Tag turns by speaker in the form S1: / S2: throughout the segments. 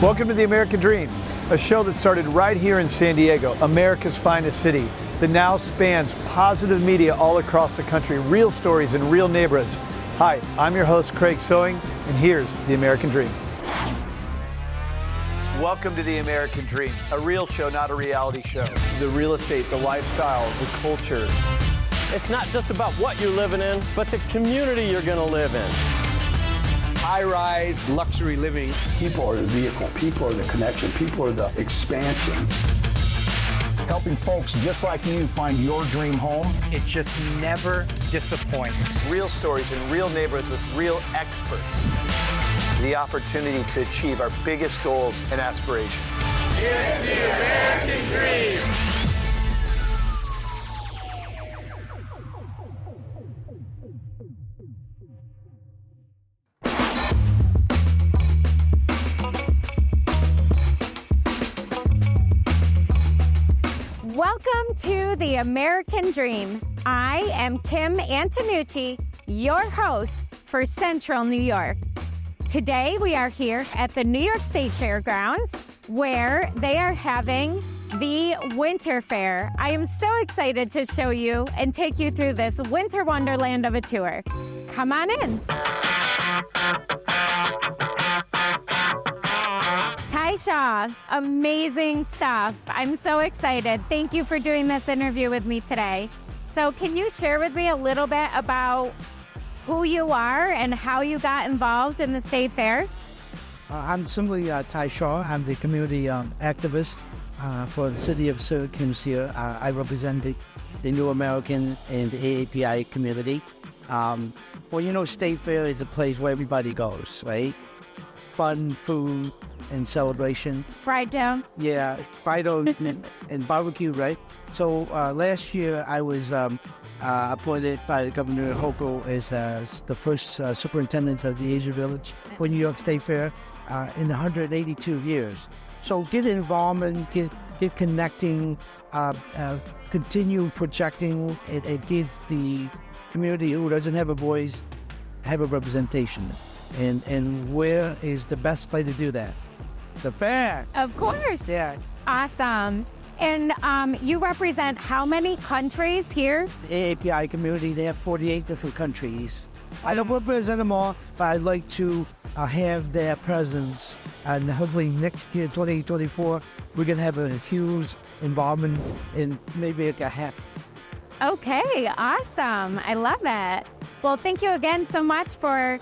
S1: Welcome to The American Dream, a show that started right here in San Diego, America's finest city, that now spans positive media all across the country, real stories in real neighborhoods. Hi, I'm your host, Craig Sewing, and here's The American Dream. Welcome to The American Dream, a real show, not a reality show. The real estate, the lifestyle, the culture.
S2: It's not just about what you're living in, but the community you're going to live in.
S3: High-rise luxury living.
S4: People are the vehicle, people are the connection, people are the expansion.
S5: Helping folks just like you find your dream home.
S6: It just never disappoints.
S1: Real stories in real neighborhoods with real experts. The opportunity to achieve our biggest goals and aspirations.
S7: Here's the American Dream.
S8: Welcome to The American Dream. I am Kim Antonucci, your host for Central New York. Today we are here at the New York State Fairgrounds where they are having the Winter Fair. I am so excited to show you and take you through this winter wonderland of a tour. Come on in. Shaw, amazing stuff. I'm so excited. Thank you for doing this interview with me today. So can you share with me a little bit about who you are and how you got involved in the State Fair?
S9: I'm simply Ty Shaw. I'm the community activist for the city of Syracuse here. I represent the New American and the AAPI community. State Fair is a place where everybody goes, right? Fun, food, and celebration.
S8: Fried dough?
S9: Yeah, fried dough and barbecue, right? So last year I was appointed by the Governor Hochul as the first superintendent of the Asia Village for New York State Fair in 182 years. So get involvement, get connecting, continue projecting, and give the community who doesn't have a voice have a representation. And where is the best place to do that? The fair.
S8: Of course.
S9: Yeah.
S8: Awesome. And you represent how many countries here?
S9: The AAPI community, they have 48 different countries. I don't represent them all, but I'd like to have their presence. And hopefully next year, 2024, we're going to have a huge involvement in maybe like a half.
S8: Okay, awesome. I love that. Well, thank you again so much for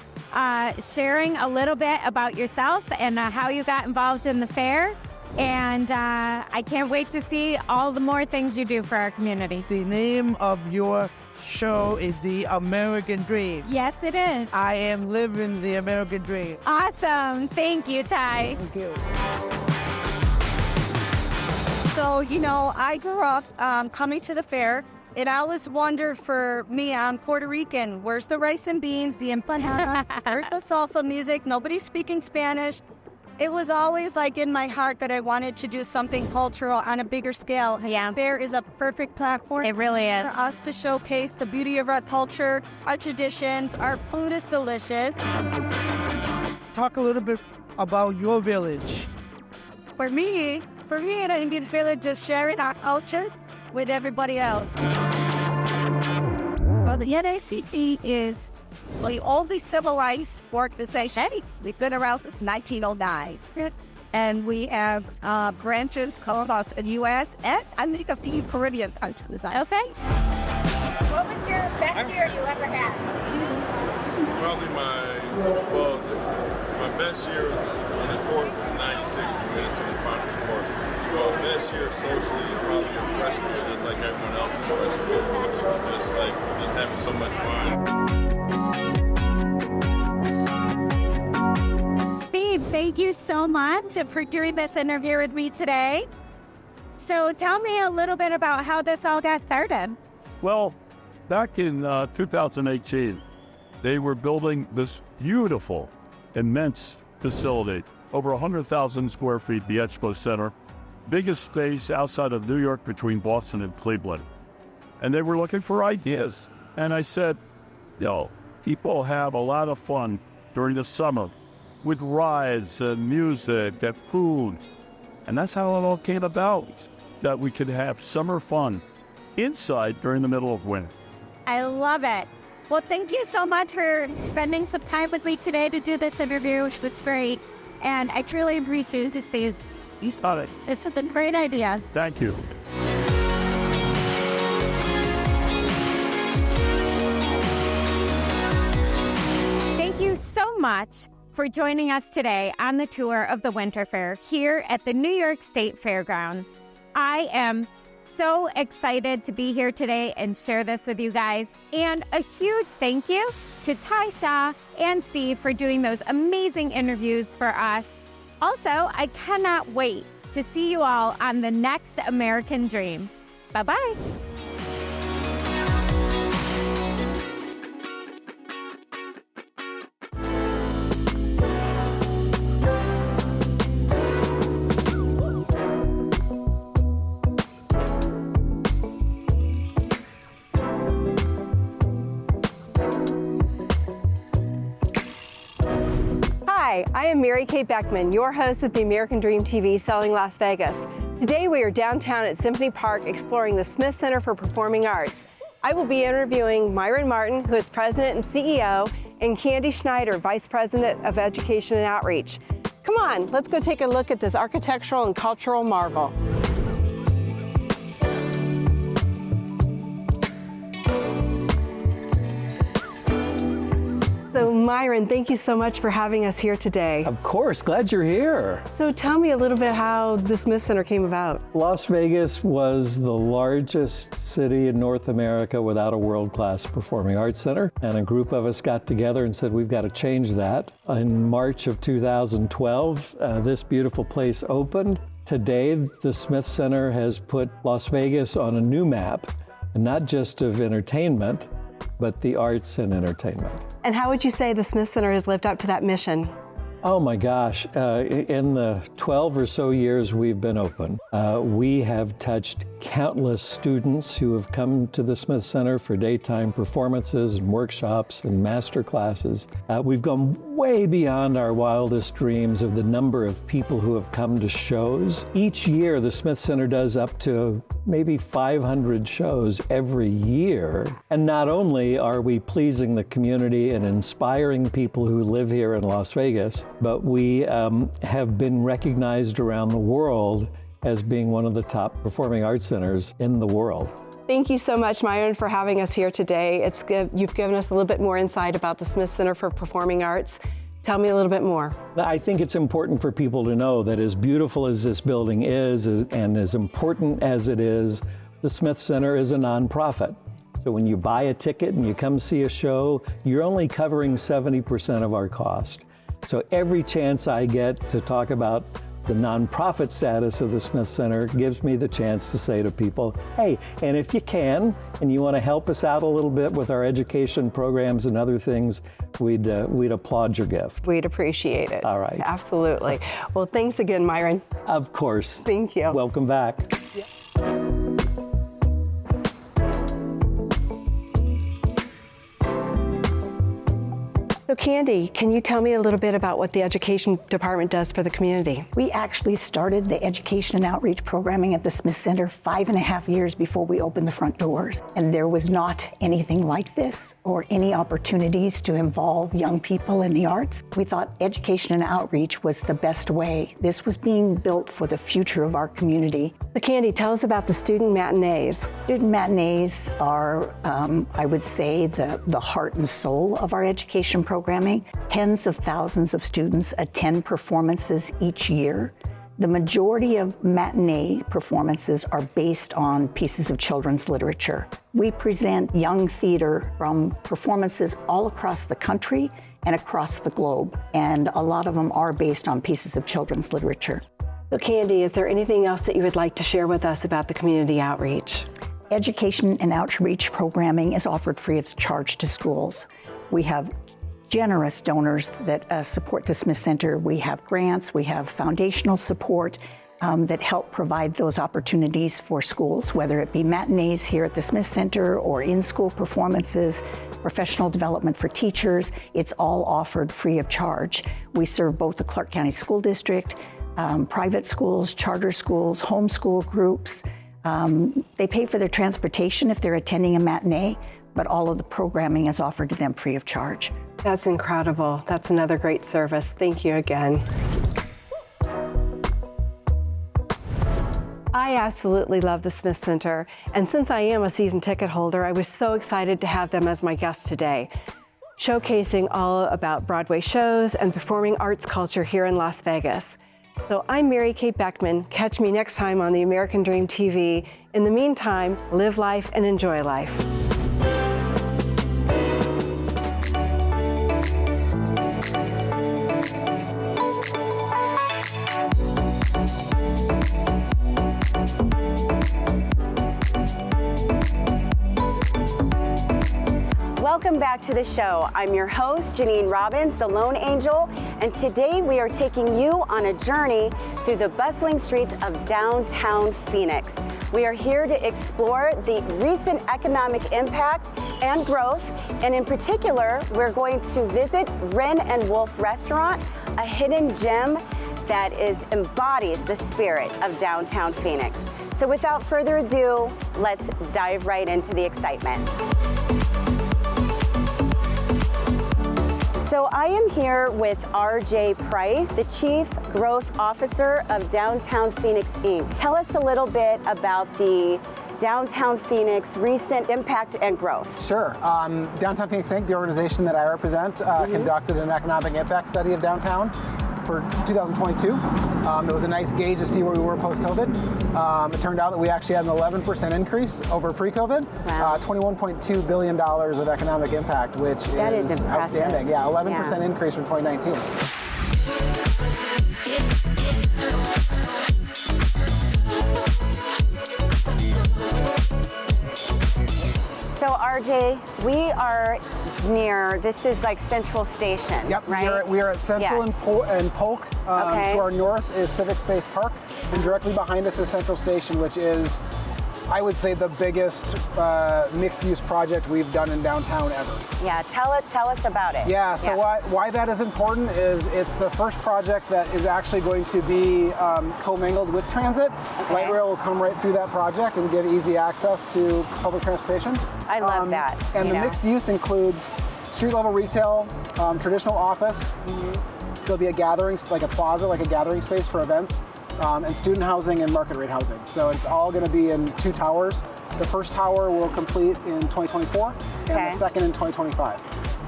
S8: sharing a little bit about yourself and how you got involved in the fair. And I can't wait to see all the more things you do for our community.
S9: The name of your show is The American Dream.
S8: Yes, it is.
S9: I am living the American dream.
S8: Awesome. Thank you, Ty.
S9: Thank you.
S10: So, I grew up coming to the fair. It always wondered for me, I'm Puerto Rican, where's the rice and beans, the empanada, where's the salsa music, nobody's speaking Spanish. It was always like in my heart that I wanted to do something cultural on a bigger scale.
S8: Yeah.
S10: Fair is a perfect platform.
S8: It really is.
S10: For us to showcase the beauty of our culture, our traditions, our food is delicious.
S9: Talk a little bit about your village.
S10: For me, the Indian village is sharing our culture with everybody else. Well, the NACP is the only civil rights organization. We've been around since 1909. And we have branches across the U.S. and I think a few Caribbean countries.
S8: Okay.
S11: What was your best year you ever had?
S12: Probably my best year on the court was 96. We made it to the Final Four. Well, best year socially is probably your freshman year, just like everyone else's freshman year. Just having so much
S8: fun. Steve, thank you so much for doing this interview with me today. So tell me a little bit about how this all got started.
S13: Well, back in 2018, they were building this beautiful, immense facility, over 100,000 square feet, the Expo Center, biggest space outside of New York between Boston and Cleveland. And they were looking for ideas. And I said, people have a lot of fun during the summer with rides and music and food. And that's how it all came about, that we could have summer fun inside during the middle of winter.
S8: I love it. Well, thank you so much for spending some time with me today to do this interview, which was great. And I truly appreciate it to see you saw it. This was a great idea.
S13: Thank you.
S8: Thank you so much for joining us today on the tour of the Winter Fair here at the New York State Fairground. I am so excited to be here today and share this with you guys. And a huge thank you to Ty Shaw and Steve for doing those amazing interviews for us. Also, I cannot wait to see you all on the next American Dream. Bye-bye.
S14: Hi, I am Mary Kay Beckman, your host of the American Dream TV Selling Las Vegas. Today we are downtown at Symphony Park exploring the Smith Center for Performing Arts. I will be interviewing Myron Martin, who is President and CEO, and Candy Schneider, Vice President of Education and Outreach. Come on, let's go take a look at this architectural and cultural marvel. So Myron, thank you so much for having us here today.
S15: Of course, glad you're here.
S14: So tell me a little bit how the Smith Center came about.
S15: Las Vegas was the largest city in North America without a world-class performing arts center, and a group of us got together and said we've got to change that. In March of 2012, this beautiful place opened. Today, the Smith Center has put Las Vegas on a new map, and not just of entertainment, but the arts and entertainment.
S14: And how would you say the Smith Center has lived up to that mission?
S15: Oh my gosh, in the 12 or so years we've been open, we have touched countless students who have come to the Smith Center for daytime performances and workshops and master classes. We've gone way beyond our wildest dreams of the number of people who have come to shows. Each year the Smith Center does up to maybe 500 shows every year. And not only are we pleasing the community and inspiring people who live here in Las Vegas, but we have been recognized around the world as being one of the top performing arts centers in the world.
S14: Thank you so much, Myron, for having us here today. You've given us a little bit more insight about the Smith Center for Performing Arts. Tell me a little bit more.
S15: I think it's important for people to know that as beautiful as this building is and as important as it is, the Smith Center is a nonprofit. So when you buy a ticket and you come see a show, you're only covering 70% of our cost. So every chance I get to talk about the nonprofit status of the Smith Center gives me the chance to say to people, hey, and if you can, and you want to help us out a little bit with our education programs and other things, we'd applaud your gift.
S14: We'd appreciate it.
S15: All right.
S14: Absolutely. Well, thanks again, Myron.
S15: Of course.
S14: Thank you.
S15: Welcome back.
S14: Yeah. So Candy, can you tell me a little bit about what the education department does for the community?
S16: We actually started the education and outreach programming at the Smith Center 5.5 years before we opened the front doors. And there was not anything like this or any opportunities to involve young people in the arts. We thought education and outreach was the best way. This was being built for the future of our community.
S14: So Candy, tell us about the student matinees.
S16: Student matinees are, I would say, the heart and soul of our education programming. Tens of thousands of students attend performances each year. The majority of matinee performances are based on pieces of children's literature. We present young theater from performances all across the country and across the globe, and a lot of them are based on pieces of children's literature.
S14: So Candy, is there anything else that you would like to share with us about the community outreach?
S16: Education and outreach programming is offered free of charge to schools. We have generous donors that support the Smith Center. We have grants, we have foundational support. that help provide those opportunities for schools, whether it be matinees here at the Smith Center or in-school performances, professional development for teachers. It's all offered free of charge. We serve both the Clark County School District, private schools, charter schools, homeschool groups. They pay for their transportation if they're attending a matinee, but all of the programming is offered to them free of charge.
S14: That's incredible. That's another great service. Thank you again. I absolutely love the Smith Center, and since I am a season ticket holder, I was so excited to have them as my guest today, showcasing all about Broadway shows and performing arts culture here in Las Vegas. So I'm Mary Kate Beckman. Catch me next time on the American Dream TV. In the meantime, live life and enjoy life.
S17: Welcome back to the show. I'm your host, Janine Robbins, the Lone Angel, and today we are taking you on a journey through the bustling streets of downtown Phoenix. We are here to explore the recent economic impact and growth, and in particular, we're going to visit Wren and Wolf Restaurant, a hidden gem that embodies the spirit of downtown Phoenix. So without further ado, let's dive right into the excitement. So I am here with RJ Price, the Chief Growth Officer of Downtown Phoenix, Inc. Tell us a little bit about the Downtown Phoenix recent impact and growth.
S18: Sure. Downtown Phoenix, Inc., the organization that I represent, conducted an economic impact study of downtown for 2022. It was a nice gauge to see where we were post-COVID. It turned out that we actually had an 11% increase over pre-COVID. Wow. $21.2 billion of economic impact, which is outstanding. Yeah, 11% increase from 2019.
S17: So RJ, we are near, this is like Central Station,
S18: yep,
S17: right?
S18: We are at Central and Polk.
S17: Okay.
S18: To our north is Civic Space Park, and directly behind us is Central Station, which is, I would say, the biggest mixed-use project we've done in downtown ever.
S17: Yeah, tell us about it.
S18: Yeah, so why that is important is it's the first project that is actually going to be commingled with transit. Okay. Light rail will come right through that project and give easy access to public transportation.
S17: I love that.
S18: And the mixed use includes street-level retail, traditional office. There'll be a gathering, like a plaza, like a gathering space for events. And student housing and market rate housing. So it's all going to be in 2 towers. The first tower will complete in 2024, and the second in 2025.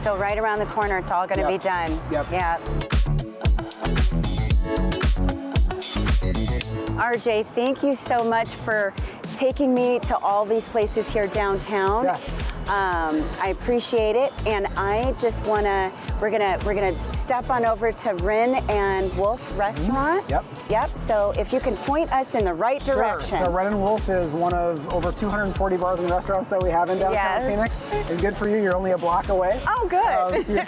S17: So right around the corner, it's all going to be done.
S18: Yep.
S17: Yeah. RJ, thank you so much for taking me to all these places here downtown. Yeah. I appreciate it, and I just wanna, we're gonna step on over to Wren and Wolf Restaurant.
S18: Yep.
S17: Yep. So if you can point us in the right direction.
S18: So Wren and Wolf is one of over 240 bars and restaurants that we have in downtown Phoenix. It's good for you. You're only a block away.
S17: Oh, good.
S18: So you're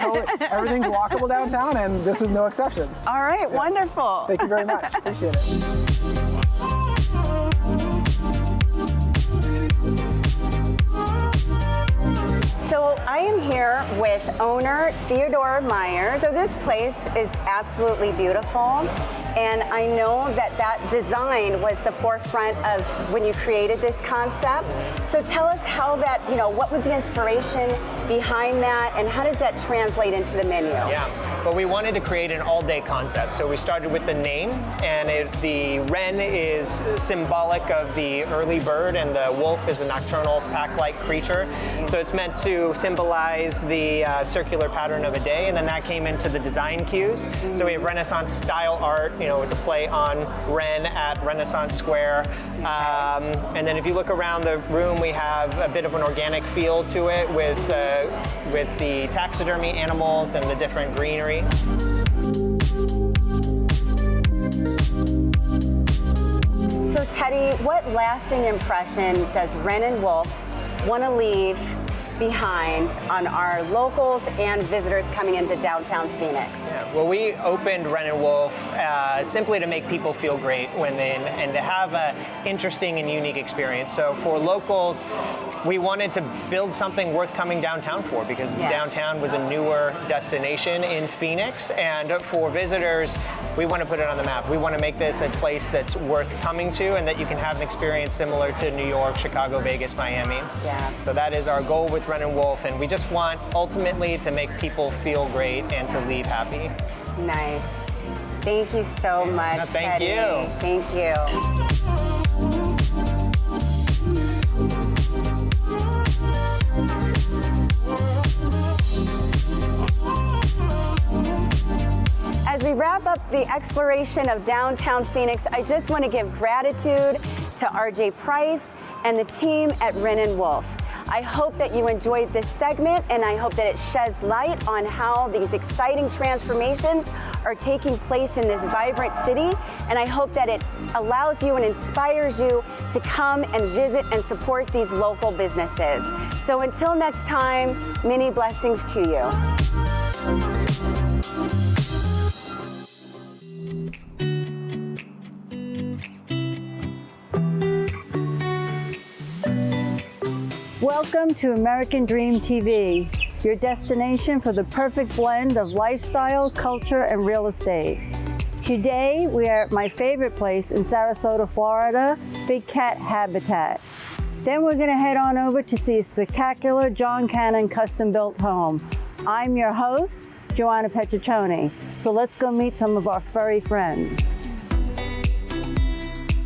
S18: everything's walkable downtown, and this is no exception.
S17: All right. Yeah. Wonderful.
S18: Thank you very much. Appreciate it.
S17: So I am here with owner Theodore Myers. So this place is absolutely beautiful, and I know that design was the forefront of when you created this concept. So tell us how that, what was the inspiration behind that, and how does that translate into the menu?
S19: Yeah, well, we wanted to create an all-day concept. So we started with the name, and the wren is symbolic of the early bird, and the wolf is a nocturnal pack-like creature. So it's meant to symbolize the circular pattern of a day, and then that came into the design cues. So we have Renaissance style art, it's a play on Wren at Renaissance Square. And then if you look around the room, we have a bit of an organic feel to it with the taxidermy animals and the different greenery.
S17: So Teddy, what lasting impression does Wren and Wolf want to leave behind on our locals and visitors coming into downtown Phoenix?
S19: Yeah, well, we opened Wren & Wolf simply to make people feel great and to have an interesting and unique experience. So for locals, we wanted to build something worth coming downtown for, because downtown was a newer destination in Phoenix, and for visitors, we want to put it on the map. We want to make this a place that's worth coming to and that you can have an experience similar to New York, Chicago, Vegas, Miami.
S17: Yeah.
S19: So that is our goal with Wren & Wolf, and we just want ultimately to make people feel great and to leave happy.
S17: Nice. Thank you so much,
S19: Thank
S17: Teddy.
S19: you.
S17: Thank you. As we wrap up the exploration of downtown Phoenix, I just want to give gratitude to RJ Price and the team at Wren & Wolf. I hope that you enjoyed this segment, and I hope that it sheds light on how these exciting transformations are taking place in this vibrant city, and I hope that it allows you and inspires you to come and visit and support these local businesses. So until next time, many blessings to you.
S20: Welcome to American Dream TV, your destination for the perfect blend of lifestyle, culture, and real estate. Today, we are at my favorite place in Sarasota, Florida, Big Cat Habitat. Then we're going to head on over to see a spectacular John Cannon custom-built home. I'm your host, Joanna Petriccioni. So let's go meet some of our furry friends.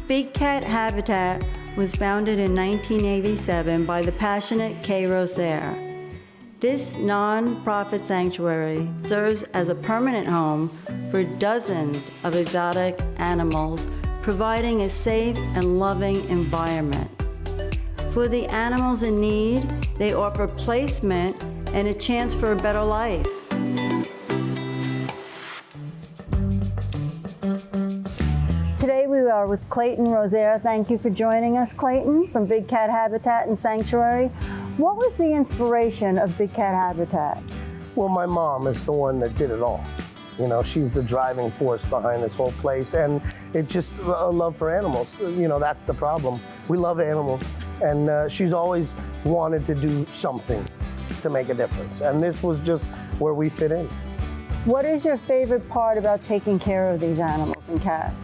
S20: Big Cat Habitat was founded in 1987 by the passionate Kay Rosaire. This non-profit sanctuary serves as a permanent home for dozens of exotic animals, providing a safe and loving environment. For the animals in need, they offer placement and a chance for a better life. Today we are with Clayton Rosaire. Thank you for joining us, Clayton, from Big Cat Habitat and Sanctuary. What was the inspiration of Big Cat Habitat?
S21: Well, my mom is the one that did it all. You know, she's the driving force behind this whole place, and it's just a love for animals. You know, that's the problem. We love animals, and she's always wanted to do something to make a difference, and this was just where we fit in.
S20: What is your favorite part about taking care of these animals and cats?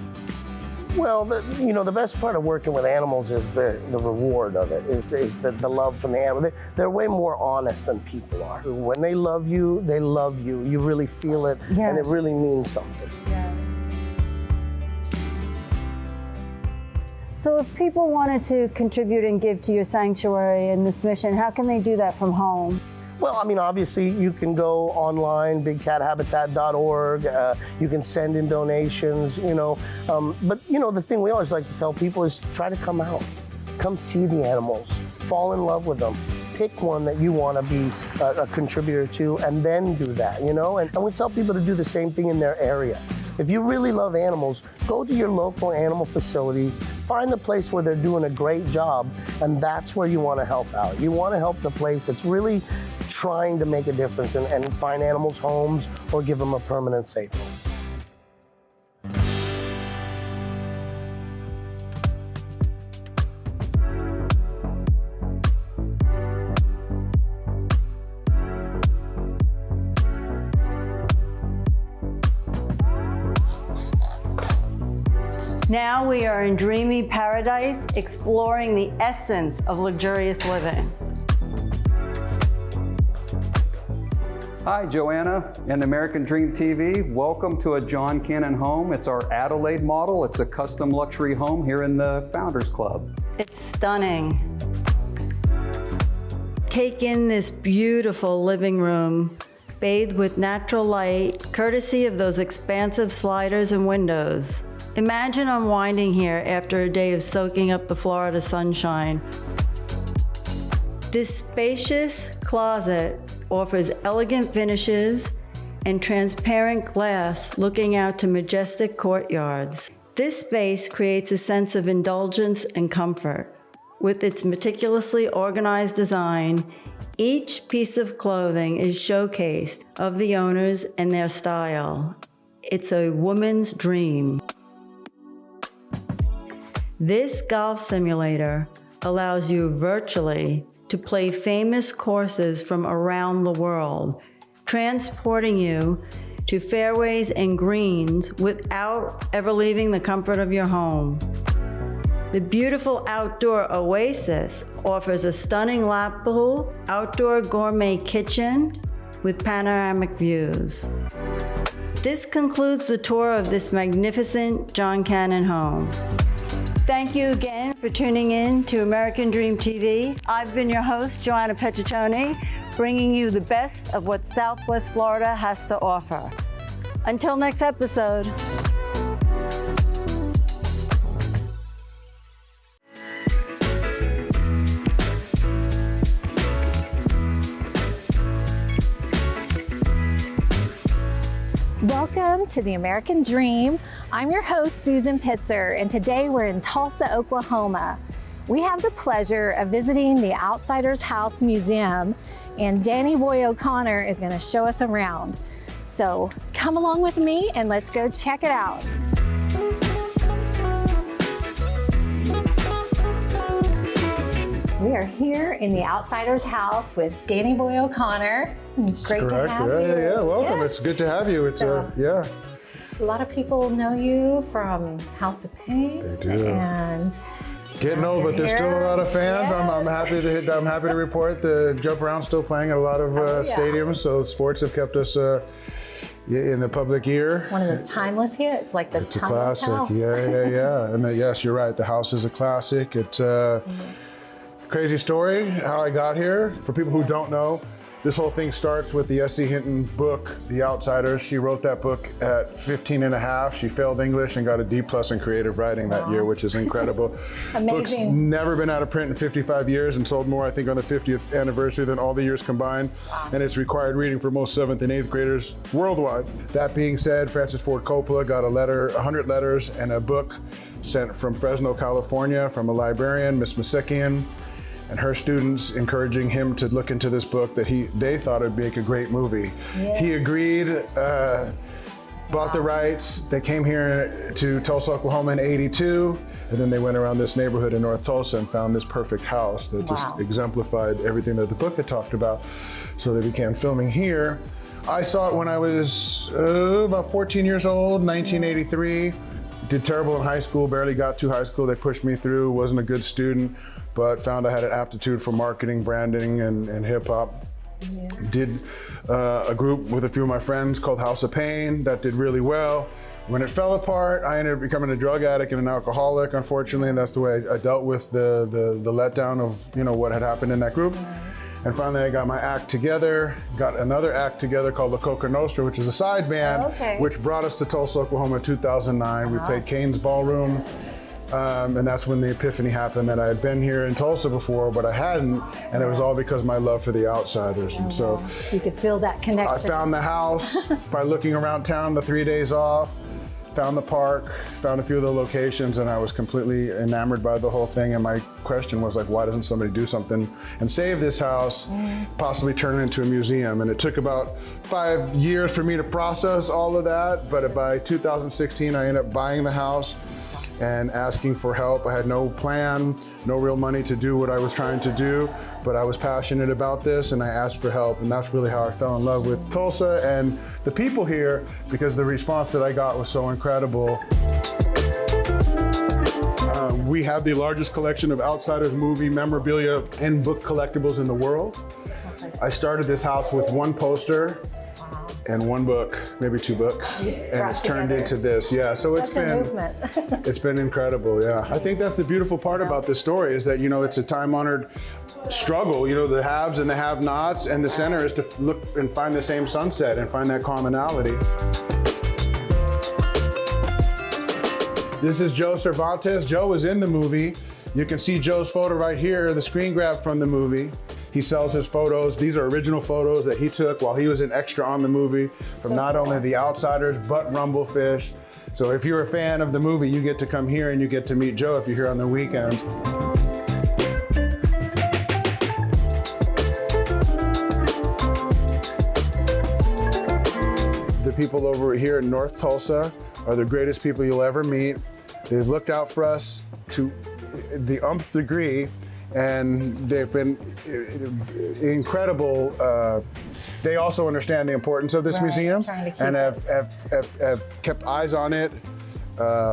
S21: Well, the best part of working with animals is the reward of it, is the love from the animal. They're way more honest than people are. When they love you, they love you. You really feel it, yes. And it really means something.
S20: Yes. So if people wanted to contribute and give to your sanctuary and this mission, how can they do that from home?
S21: Well, I mean, obviously, you can go online, bigcathabitat.org. You can send in donations, But, the thing we always like to tell people is try to come out. Come see the animals. Fall in love with them. Pick one that you want to be a contributor to, and then do that, And we tell people to do the same thing in their area. If you really love animals, go to your local animal facilities, find a place where they're doing a great job, and that's where you want to help out. You want to help the place that's really trying to make a difference and find animals homes or give them a permanent safe home.
S20: Now we are in dreamy paradise, exploring the essence of luxurious living.
S22: Hi, Joanna and American Dream TV. Welcome to a John Cannon home. It's our Adelaide model. It's a custom luxury home here in the Founders Club.
S20: It's stunning. Take in this beautiful living room, bathed with natural light, courtesy of those expansive sliders and windows. Imagine unwinding here after a day of soaking up the Florida sunshine. This spacious closet offers elegant finishes and transparent glass looking out to majestic courtyards. This space creates a sense of indulgence and comfort. With its meticulously organized design, Each piece of clothing is showcased of the owners and their style. It's a woman's dream. This golf simulator allows you virtually to play famous courses from around the world, transporting you to fairways and greens without ever leaving the comfort of your home. The beautiful outdoor oasis offers a stunning lap pool, outdoor gourmet kitchen with panoramic views. This concludes the tour of this magnificent John Cannon home. Thank you again for tuning in to American Dream TV. I've been your host, Joanna Petriccioni, bringing you the best of what Southwest Florida has to offer. Until next episode.
S2: Welcome to the American Dream. I'm your host, Susan Pitzer, and today we're in Tulsa, Oklahoma. We have the pleasure of visiting the Outsiders House Museum, and Danny Boy O'Connor is going to show us around. So come along with me and let's go check it out. We are here in the Outsiders House with Danny Boy O'Connor. Great to have you.
S3: Yeah, welcome.
S2: Yes.
S3: It's good to have you. It's
S2: A lot of people know you from House of Pain.
S3: They do.
S2: And
S3: getting old, but there's still a lot of fans.
S2: Yes.
S3: I'm happy to report the Jump Around's still playing at a lot of stadiums. So sports have kept us in the public ear.
S2: One of those timeless hits, like the
S3: It's a
S2: timeless
S3: classic.
S2: house.
S3: Yeah. And yes, you're right. The house is a classic. It's crazy story how I got here. For people who don't know, this whole thing starts with the S.C. Hinton book, The Outsiders. She wrote that book at 15 and a half. She failed English and got a D+ in creative writing that year, which is incredible.
S2: Amazing.
S3: Book's never been out of print in 55 years and sold more, I think, on the 50th anniversary than all the years combined. And it's required reading for most 7th and 8th graders worldwide. That being said, Francis Ford Coppola got 100 letters and a book sent from Fresno, California, from a librarian, Miss Masekian, and her students encouraging him to look into this book that they thought would make a great movie. Yeah. He agreed, bought the rights. They came here to Tulsa, Oklahoma in '82, and then they went around this neighborhood in North Tulsa and found this perfect house that just exemplified everything that the book had talked about. So they began filming here. I saw it when I was about 14 years old, 1983. Did terrible in high school, barely got to high school. They pushed me through, wasn't a good student, but found I had an aptitude for marketing, branding, and hip hop. Yeah. Did a group with a few of my friends called House of Pain that did really well. When it fell apart, I ended up becoming a drug addict and an alcoholic, unfortunately, and that's the way I dealt with the letdown of what had happened in that group. And finally, I got my act together, got another act together called La Coca Nostra, which is a side band, which brought us to Tulsa, Oklahoma in 2009. We played Kane's Ballroom, and that's when the epiphany happened that I had been here in Tulsa before, but I hadn't, and it was all because of my love for the Outsiders. And so
S2: you could feel that connection.
S3: I found the house by looking around town the 3 days off, found the park, found a few of the locations, and I was completely enamored by the whole thing. And my question was like, why doesn't somebody do something and save this house, possibly turn it into a museum? And it took about 5 years for me to process all of that. But by 2016, I ended up buying the house and asking for help. I had no plan, no real money to do what I was trying to do, but I was passionate about this and I asked for help, and that's really how I fell in love with Tulsa and the people here, because the response that I got was so incredible. We have the largest collection of Outsiders movie memorabilia and book collectibles in the world. I started this house with one poster and one book, maybe 2 books, and it's turned into this. Yeah, so it's been incredible. Yeah, I think that's the beautiful part about this story is that it's a time-honored struggle. The haves and the have-nots, and the center is to look and find the same sunset and find that commonality. This is Joe Cervantes. Joe was in the movie. You can see Joe's photo right here, the screen grab from the movie. He sells his photos. These are original photos that he took while he was an extra on the movie from not only The Outsiders, but Rumblefish. So if you're a fan of the movie, you get to come here and you get to meet Joe if you're here on the weekends. people over here in North Tulsa are the greatest people you'll ever meet. They've looked out for us to the umpth degree, and they've been incredible. They also understand the importance of this museum and have kept eyes on it.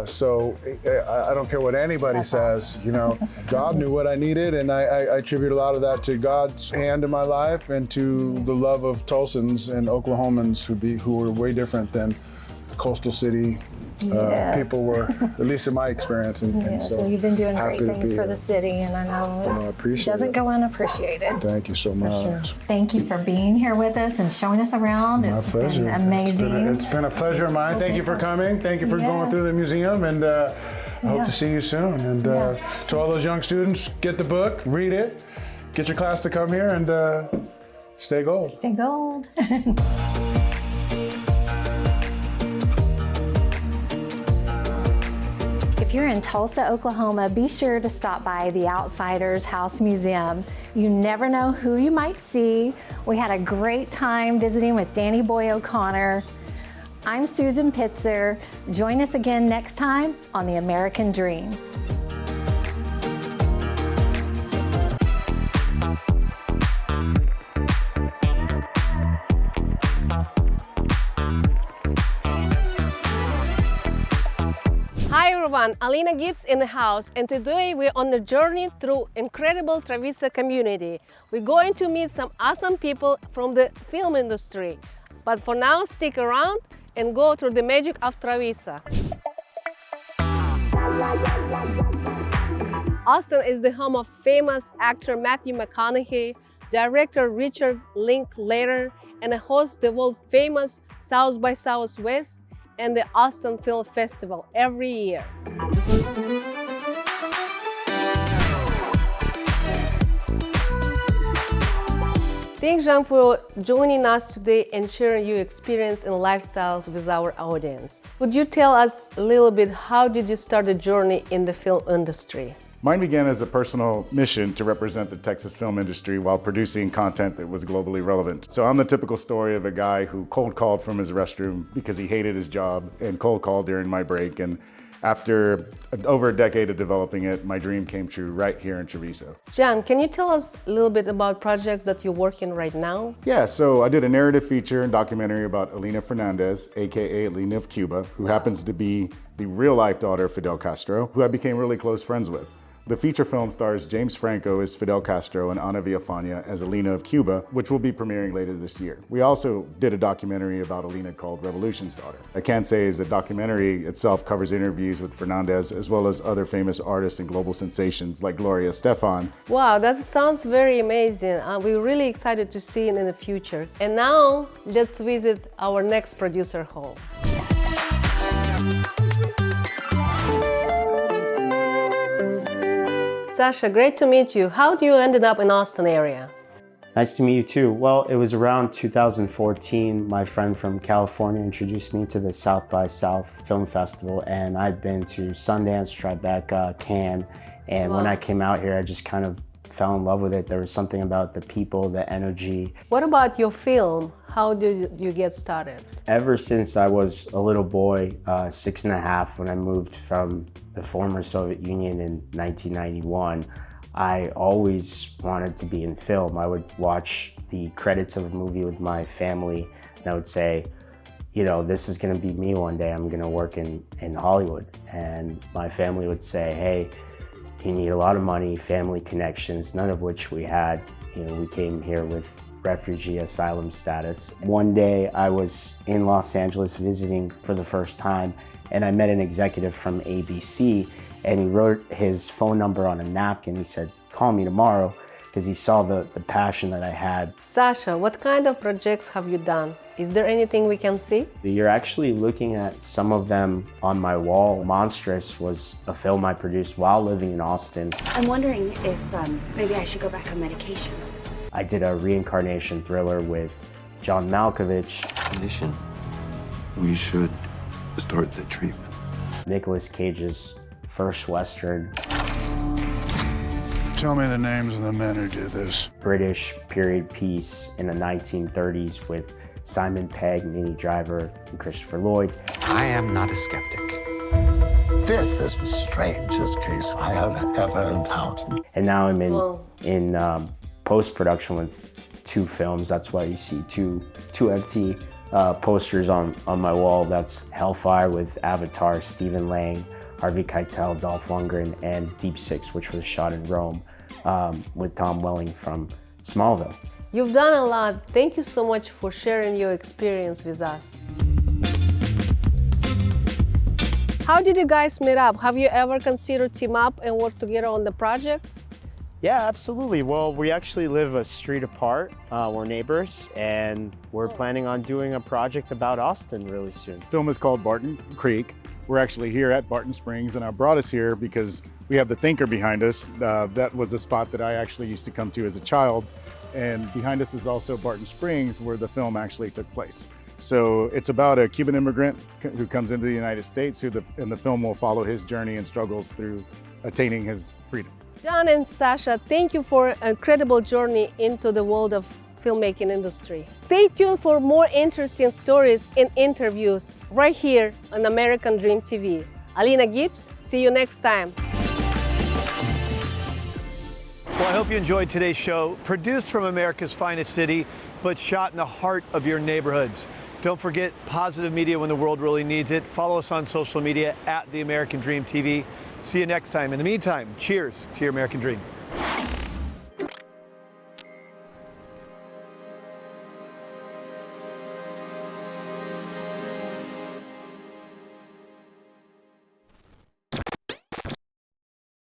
S3: So I don't care what anybody says, you know, God knew what I needed, and I attribute a lot of that to God's hand in my life and to the love of Tulsans and Oklahomans who were way different than coastal city people were, at least in my experience. And
S2: so you've been doing great things for the city, and I know it doesn't go unappreciated.
S3: Thank you so much.
S2: Sure. Thank you for being here with us and showing us around.
S3: My pleasure.
S2: Been amazing.
S3: It's been a pleasure of mine. Thank you for coming. Thank you for going through the museum, and I hope to see you soon. And to all those young students, get the book, read it, get your class to come here, and stay gold.
S2: Stay gold. If you're in Tulsa, Oklahoma, be sure to stop by the Outsiders House Museum. You never know who you might see. We had a great time visiting with Danny Boy O'Connor. I'm Susan Pitzer. Join us again next time on The American Dream.
S4: Hi everyone, Alina Gibbs in the house, and today we're on a journey through incredible Travisa community. We're going to meet some awesome people from the film industry. But for now, stick around and go through the magic of Travisa. Austin is the home of famous actor Matthew McConaughey, director Richard Linklater, and hosts the world-famous South by Southwest and the Austin Film Festival every year. Thanks, Jean, for joining us today and sharing your experience and lifestyles with our audience. Would you tell us a little bit, how did you start the journey in the film industry?
S5: Mine began as a personal mission to represent the Texas film industry while producing content that was globally relevant. So I'm the typical story of a guy who cold called from his restroom because he hated his job and cold called during my break. And after over a decade of developing it, my dream came true right here in Treviso.
S4: John, can you tell us a little bit about projects that you're working right now?
S5: Yeah, so I did a narrative feature and documentary about Elena Fernandez, AKA Elena of Cuba, who happens to be the real life daughter of Fidel Castro, who I became really close friends with. The feature film stars James Franco as Fidel Castro and Ana Villafana as Elena of Cuba, which will be premiering later this year. We also did a documentary about Elena called Revolution's Daughter. I can say is the documentary itself covers interviews with Fernandez as well as other famous artists and global sensations like Gloria Estefan.
S4: Wow, that sounds very amazing. We're really excited to see it in the future. And now, let's visit our next producer hall. Sasha, great to meet you. How did you ended up in Austin area?
S23: Nice to meet you too. Well, it was around 2014. My friend from California introduced me to the South by South Film Festival, and I'd been to Sundance, Tribeca, Cannes, and when I came out here, I just kind of fell in love with it. There was something about the people, the energy.
S4: What about your film? How did you get started?
S23: Ever since I was a little boy, 6.5, when I moved from the former Soviet Union in 1991, I always wanted to be in film. I would watch the credits of a movie with my family, and I would say, you know, this is gonna be me one day. I'm gonna work in Hollywood. And my family would say, hey, you need a lot of money, family connections, none of which we had. You know, we came here with refugee asylum status. One day I was in Los Angeles visiting for the first time, and I met an executive from ABC, and he wrote his phone number on a napkin. He said, call me tomorrow, because he saw the passion that I had.
S4: Sasha, what kind of projects have you done? Is there anything we can see?
S23: You're actually looking at some of them on my wall. Monstrous was a film I produced while living in Austin.
S11: I'm wondering if maybe I should go back on medication.
S23: I did a reincarnation thriller with John Malkovich.
S24: Condition. We should start the treatment.
S23: Nicolas Cage's first Western.
S3: Tell me the names of the men who did this.
S23: British period piece in the 1930s with Simon Pegg, Minnie Driver, and Christopher Lloyd.
S1: I am not a skeptic.
S6: This is the strangest case I have ever encountered.
S23: And now I'm in post-production with 2 films. That's why you see two empty posters on my wall. That's Hellfire with Avatar, Stephen Lang, Harvey Keitel, Dolph Lundgren, and Deep Six, which was shot in Rome with Tom Welling from Smallville.
S4: You've done a lot. Thank you so much for sharing your experience with us. How did you guys meet up? Have you ever considered team up and work together on the project?
S7: Yeah, absolutely. Well, we actually live a street apart. We're neighbors, and we're planning on doing a project about Austin really soon.
S5: The film is called Barton Creek. We're actually here at Barton Springs, and I brought us here because we have the Thinker behind us. That was a spot that I actually used to come to as a child. And behind us is also Barton Springs, where the film actually took place. So it's about a Cuban immigrant who comes into the United States, and the film will follow his journey and struggles through attaining his freedom.
S4: John and Sasha, thank you for an incredible journey into the world of filmmaking industry. Stay tuned for more interesting stories and interviews right here on American Dream TV. Alina Gibbs, see you next time.
S9: Well, I hope you enjoyed today's show, produced from America's finest city, but shot in the heart of your neighborhoods. Don't forget positive media when the world really needs it. Follow us on social media at The American Dream TV. See you next time. In the meantime, cheers to your American dream.